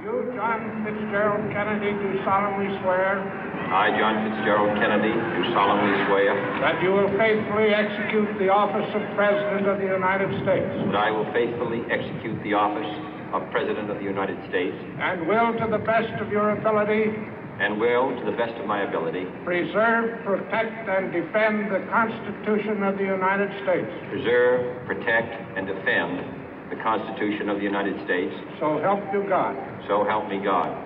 You, John Fitzgerald Kennedy, do solemnly swear. I, John Fitzgerald Kennedy, do solemnly swear. That you will faithfully execute the office of President of the United States. That I will faithfully execute the office of President of the United States. And will, to the best of your ability. And will, to the best of my ability. Preserve, protect, and defend the Constitution of the United States. Preserve, protect, and defend the Constitution of the United States. So help you God. So help me God.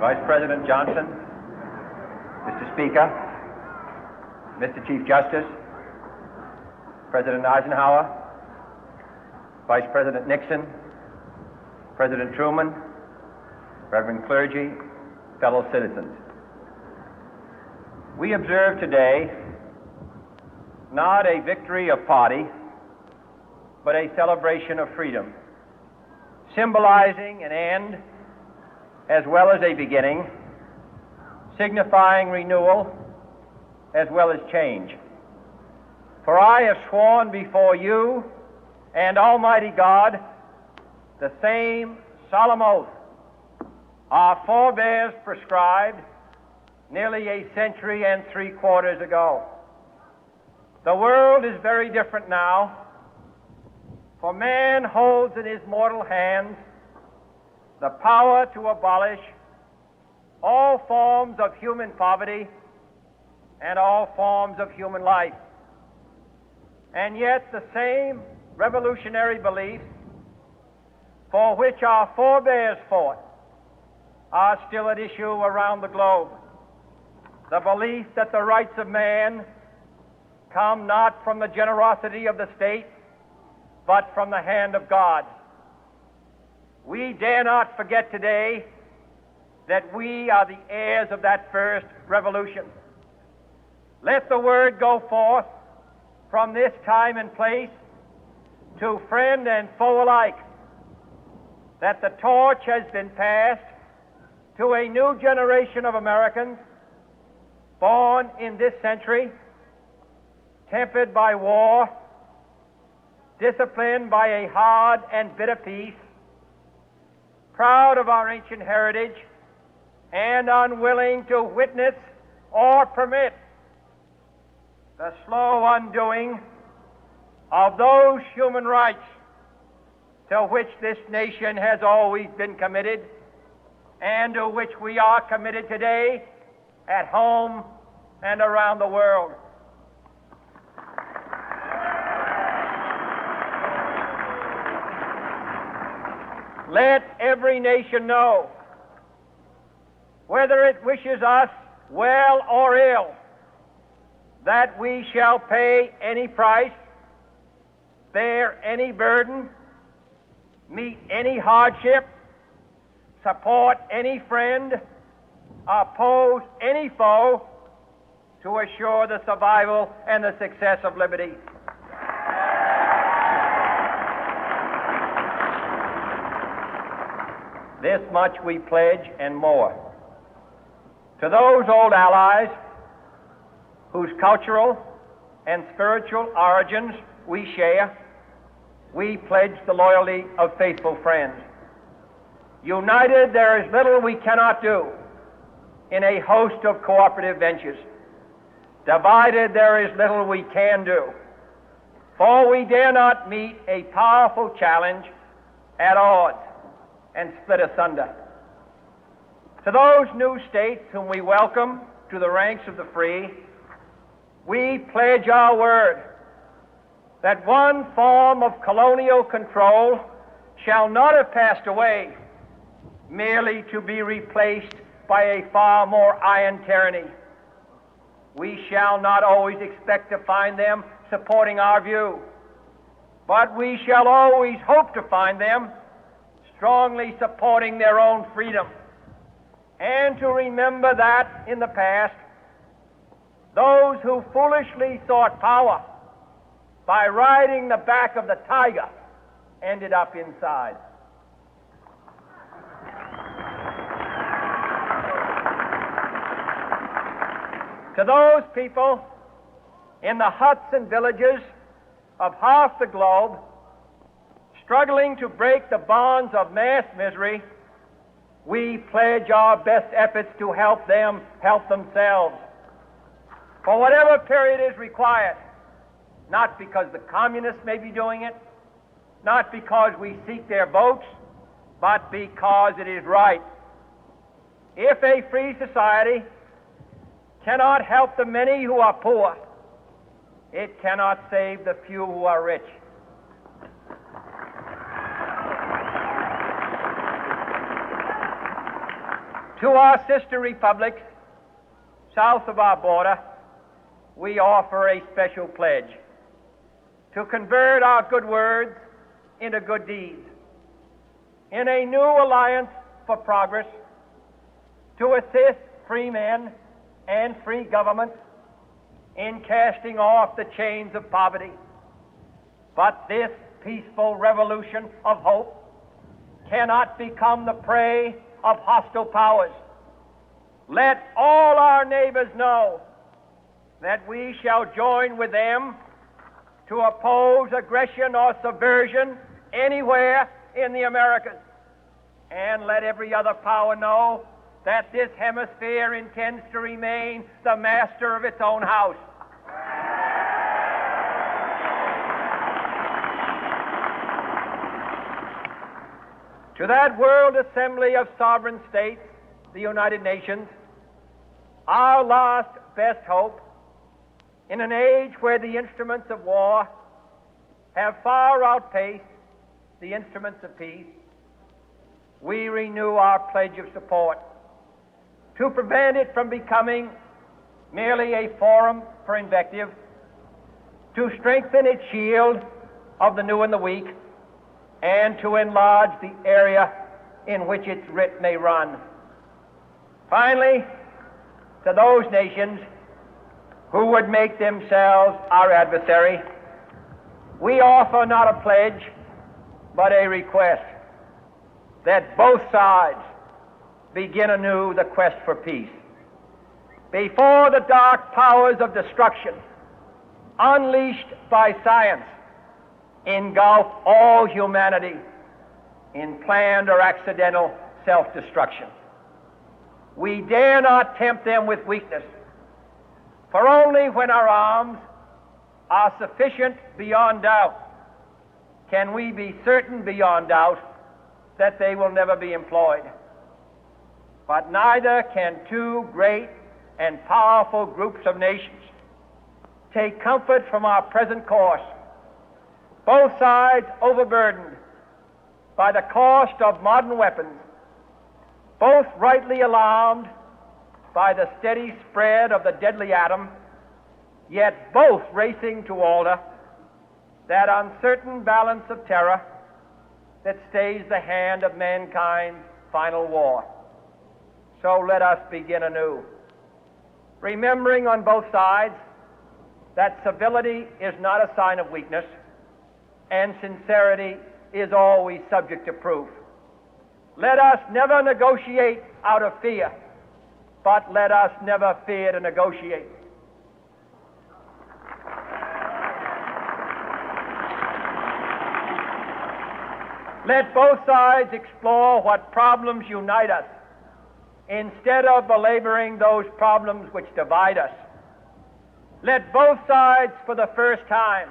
Vice President Johnson, Mr. Speaker, Mr. Chief Justice, President Eisenhower, Vice President Nixon, President Truman, Reverend clergy, fellow citizens. We observe today not a victory of party, but a celebration of freedom, symbolizing an end as well as a beginning, signifying renewal as well as change. For I have sworn before you and Almighty God the same solemn oath our forebears prescribed nearly a century and 3/4 ago. The world is very different now, for man holds in his mortal hands the power to abolish all forms of human poverty and all forms of human life. And yet the same revolutionary beliefs for which our forebears fought are still at issue around the globe. The belief that the rights of man come not from the generosity of the state, but from the hand of God. We dare not forget today that we are the heirs of that first revolution. Let the word go forth from this time and place to friend and foe alike that the torch has been passed to a new generation of Americans born in this century, tempered by war, disciplined by a hard and bitter peace, proud of our ancient heritage, and unwilling to witness or permit the slow undoing of those human rights to which this nation has always been committed and to which we are committed today at home and around the world. Let every nation know, whether it wishes us well or ill, that we shall pay any price, bear any burden, meet any hardship, support any friend, oppose any foe to assure the survival and the success of liberty. This much we pledge and more. To those old allies whose cultural and spiritual origins we share, we pledge the loyalty of faithful friends. United, there is little we cannot do in a host of cooperative ventures. Divided, there is little we can do, for we dare not meet a powerful challenge at odds and split asunder. To those new states whom we welcome to the ranks of the free, we pledge our word that one form of colonial control shall not have passed away merely to be replaced by a far more iron tyranny. We shall not always expect to find them supporting our view, but we shall always hope to find them strongly supporting their own freedom, and to remember that in the past, those who foolishly sought power by riding the back of the tiger ended up inside. To those people in the huts and villages of half the globe struggling to break the bonds of mass misery, we pledge our best efforts to help them help themselves for whatever period is required, not because the communists may be doing it, not because we seek their votes, but because it is right. If a free society cannot help the many who are poor, it cannot save the few who are rich. To our sister republics south of our border, we offer a special pledge to convert our good words into good deeds, in a new alliance for progress, to assist free men and free governments in casting off the chains of poverty. But this peaceful revolution of hope cannot become the prey of hostile powers. Let all our neighbors know that we shall join with them to oppose aggression or subversion anywhere in the Americas. And let every other power know that this hemisphere intends to remain the master of its own house. To that World Assembly of Sovereign States, the United Nations, our last best hope, in an age where the instruments of war have far outpaced the instruments of peace, we renew our pledge of support to prevent it from becoming merely a forum for invective, to strengthen its shield of the new and the weak, and to enlarge the area in which its writ may run. Finally, to those nations who would make themselves our adversary, we offer not a pledge, but a request that both sides begin anew the quest for peace. Before the dark powers of destruction, unleashed by science, engulf all humanity in planned or accidental self-destruction, we dare not tempt them with weakness, for only when our arms are sufficient beyond doubt can we be certain beyond doubt that they will never be employed. But neither can two great and powerful groups of nations take comfort from our present course, both sides overburdened by the cost of modern weapons, both rightly alarmed by the steady spread of the deadly atom, yet both racing to alter that uncertain balance of terror that stays the hand of mankind's final war. So let us begin anew, remembering on both sides that civility is not a sign of weakness, and sincerity is always subject to proof. Let us never negotiate out of fear, but let us never fear to negotiate. Let both sides explore what problems unite us, instead of belaboring those problems which divide us. Let both sides, for the first time,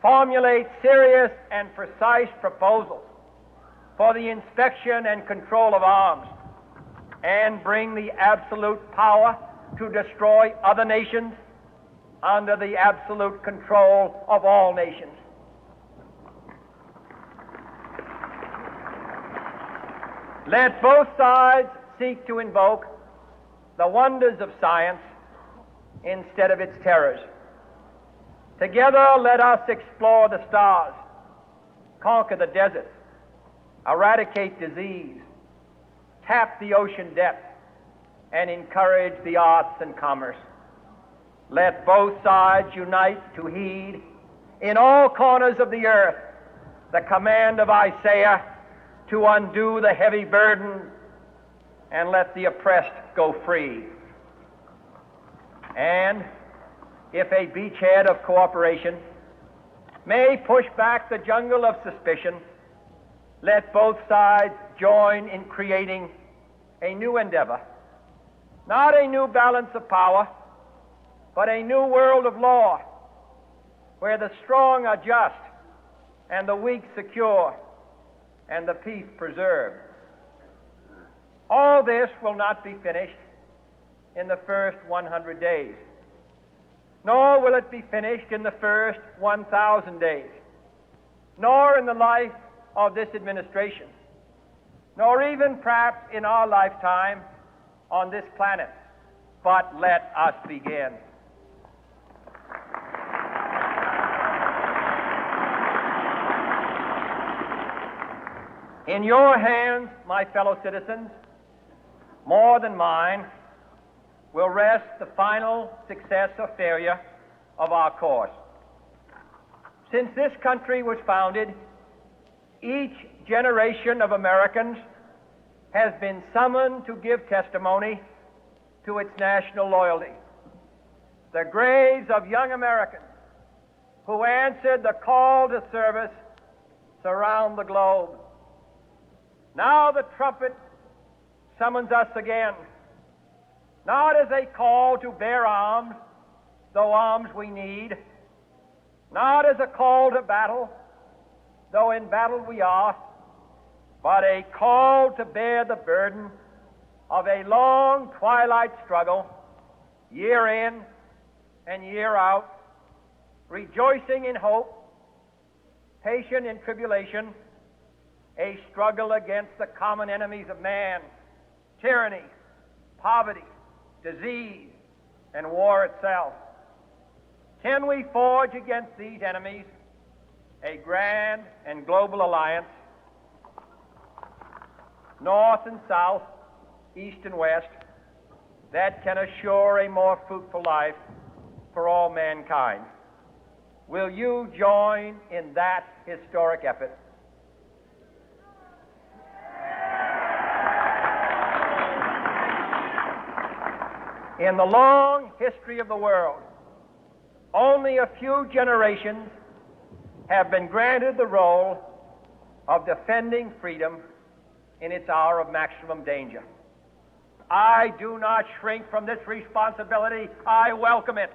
formulate serious and precise proposals for the inspection and control of arms, and bring the absolute power to destroy other nations under the absolute control of all nations. Let both sides seek to invoke the wonders of science instead of its terrors. Together, let us explore the stars, conquer the deserts, eradicate disease, tap the ocean depths, and encourage the arts and commerce. Let both sides unite to heed in all corners of the earth the command of Isaiah to undo the heavy burden and let the oppressed go free. And if a beachhead of cooperation may push back the jungle of suspicion, let both sides join in creating a new endeavor, not a new balance of power, but a new world of law, where the strong are just and the weak secure and the peace preserved. All this will not be finished in the first 100 days, nor will it be finished in the first 1,000 days, nor in the life of this administration, nor even perhaps in our lifetime on this planet. But let us begin. In your hands, my fellow citizens, more than mine, will rest the final success or failure of our course. Since this country was founded, each generation of Americans has been summoned to give testimony to its national loyalty. The graves of young Americans who answered the call to service surround the globe. Now the trumpet summons us again, not as a call to bear arms, though arms we need, not as a call to battle, though in battle we are, but a call to bear the burden of a long twilight struggle, year in and year out, rejoicing in hope, patient in tribulation, a struggle against the common enemies of man, tyranny, poverty, disease, and war itself. Can we forge against these enemies a grand and global alliance, north and south, east and west, that can assure a more fruitful life for all mankind? Will you join in that historic effort? In the long history of the world, only a few generations have been granted the role of defending freedom in its hour of maximum danger. I do not shrink from this responsibility. I welcome it.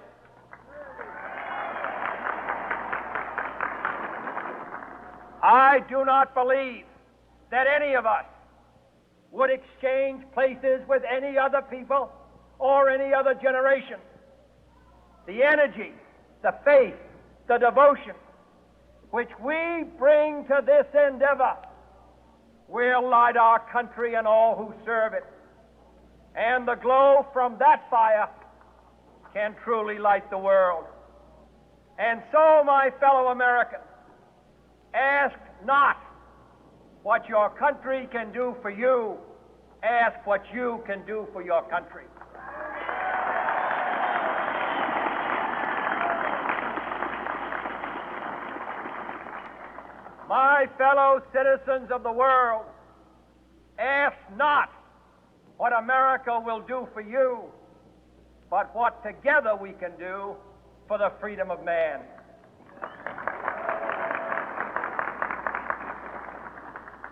I do not believe that any of us would exchange places with any other people or any other generation. The energy, the faith, the devotion which we bring to this endeavor will light our country and all who serve it. And the glow from that fire can truly light the world. And so, my fellow Americans, ask not what your country can do for you, ask what you can do for your country. My fellow citizens of the world, ask not what America will do for you, but what together we can do for the freedom of man.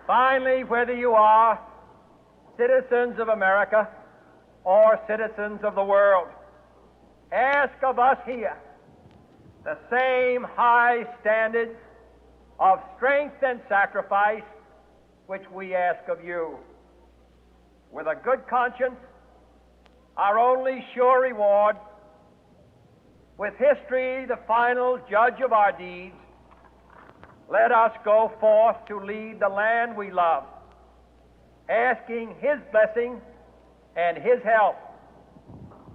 Finally, whether you are citizens of America or citizens of the world, ask of us here the same high standards of strength and sacrifice which we ask of you. With a good conscience, our only sure reward, with history the final judge of our deeds, let us go forth to lead the land we love, asking His blessing and His help,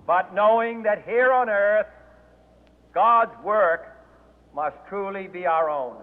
but knowing that here on earth God's work must truly be our own.